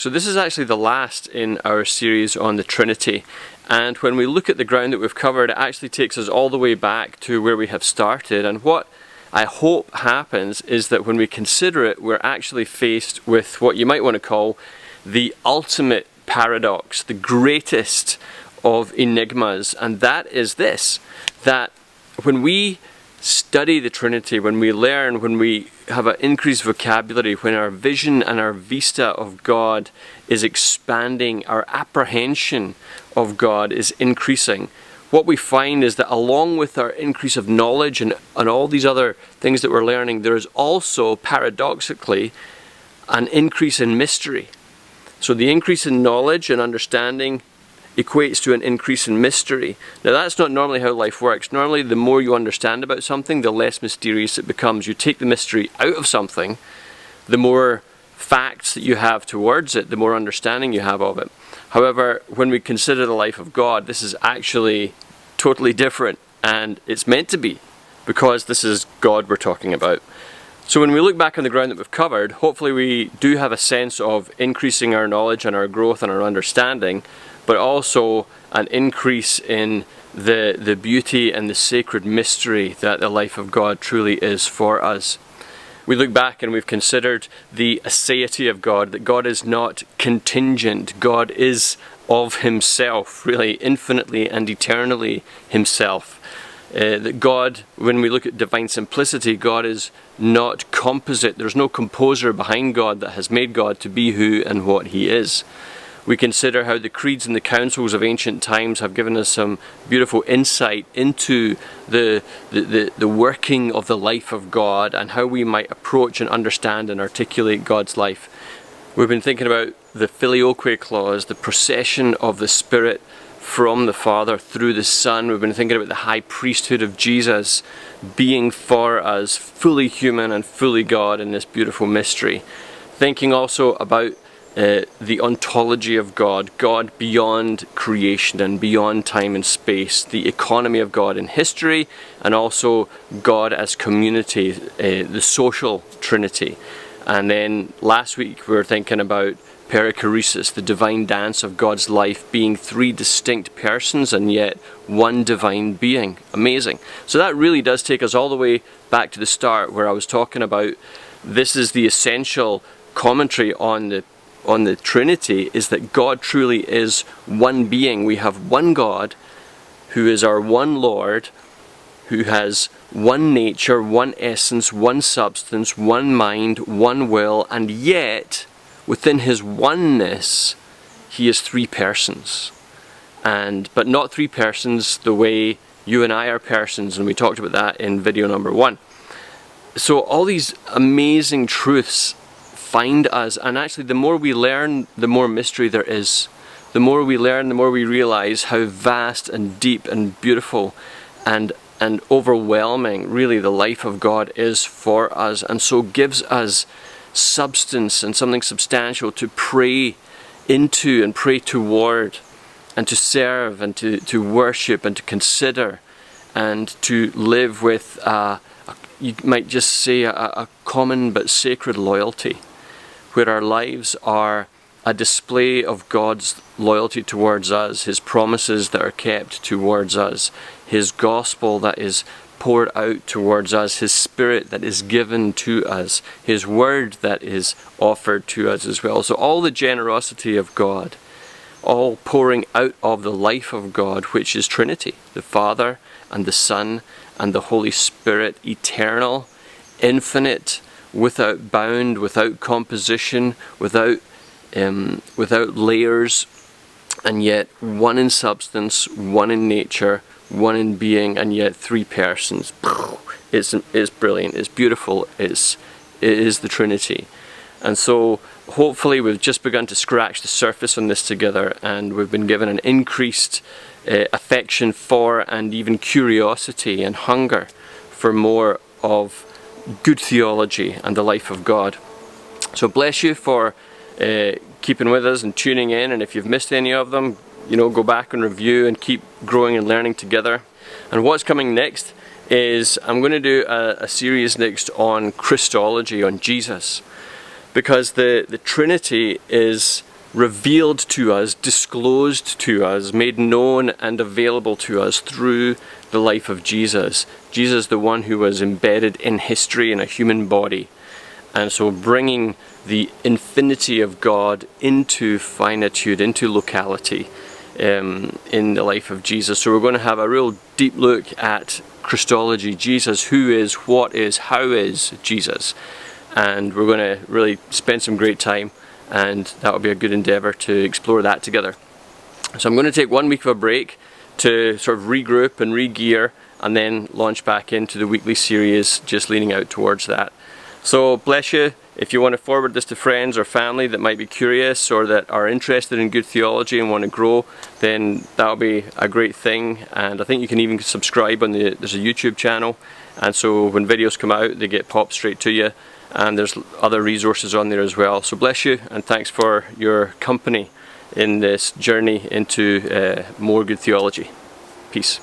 So this is actually the last in our series on the Trinity, and when we look at the ground that we've covered, it actually takes us all the way back to where we have started. And what I hope happens is that when we consider it, we're actually faced with what you might want to call the ultimate paradox, the greatest of enigmas, and that is this: that when we study the Trinity, when we learn, when we have an increased vocabulary, when our vision and our vista of God is expanding, our apprehension of God is increasing, what we find is that along with our increase of knowledge and all these other things that we're learning, there is also, paradoxically, an increase in mystery. So the increase in knowledge and understanding equates to an increase in mystery. Now that's not normally how life works. Normally the more you understand about something, the less mysterious it becomes. You take the mystery out of something, the more facts that you have towards it, the more understanding you have of it. However, when we consider the life of God, this is actually totally different, and it's meant to be, because this is God we're talking about. So when we look back on the ground that we've covered, hopefully we do have a sense of increasing our knowledge and our growth and our understanding, but also an increase in the beauty and the sacred mystery that the life of God truly is for us. We look back and we've considered the aseity of God, that God is not contingent, God is of himself, really infinitely and eternally himself. That God, when we look at divine simplicity, God is not composite. There's no composer behind God that has made God to be who and what he is. We consider how the creeds and the councils of ancient times have given us some beautiful insight into the working of the life of God and how we might approach and understand and articulate God's life. We've been thinking about the filioque clause, the procession of the Spirit from the Father through the Son. We've been thinking about the high priesthood of Jesus being for us fully human and fully God in this beautiful mystery. Thinking also about the ontology of God, God beyond creation and beyond time and space, the economy of God in history, and also God as community, the social Trinity. And then last week we were thinking about perichoresis, the divine dance of God's life being three distinct persons and yet one divine being. Amazing. So that really does take us all the way back to the start, where I was talking about this is the essential commentary on the Trinity, is that God truly is one being. We have one God who is our one Lord, who has one nature, one essence, one substance, one mind, one will, and yet within his oneness he is three persons. But not three persons the way you and I are persons, and we talked about that in video number 1. So all these amazing truths find us, and actually the more we learn, the more mystery there is. The more we learn, the more we realize how vast and deep and beautiful and overwhelming really the life of God is for us, and so gives us substance and something substantial to pray into and pray toward and to serve and to worship and to consider and to live with, you might just say, a common but sacred loyalty, where our lives are a display of God's loyalty towards us, his promises that are kept towards us, his gospel that is poured out towards us, his Spirit that is given to us, his word that is offered to us as well. So all the generosity of God, all pouring out of the life of God, which is Trinity, the Father and the Son and the Holy Spirit, eternal, infinite, without bound, without composition, without layers, and yet one in substance, one in nature, one in being, and yet three persons. It's brilliant, it's beautiful, it is the Trinity. And so hopefully we've just begun to scratch the surface on this together, and we've been given an increased affection for, and even curiosity and hunger for more of good theology and the life of God. So bless you for keeping with us and tuning in, and if you've missed any of them, go back and review and keep growing and learning together. And what's coming next is I'm going to do a series next on Christology, on Jesus, because the Trinity is revealed to us, disclosed to us, made known and available to us through the life of Jesus. Jesus, the one who was embedded in history in a human body. And so bringing the infinity of God into finitude, into locality in the life of Jesus. So we're going to have a real deep look at Christology, Jesus, who is, what is, how is Jesus. And we're going to really spend some great time, and that will be a good endeavour to explore that together. So I'm going to take 1 week of a break to sort of regroup and re-gear, and then launch back into the weekly series just leaning out towards that. So bless you. If you want to forward this to friends or family that might be curious or that are interested in good theology and want to grow, then that'll be a great thing. And I think you can even subscribe on there's a YouTube channel, and so when videos come out they get popped straight to you, and there's other resources on there as well. So bless you, and thanks for your company in this journey into more good theology. Peace.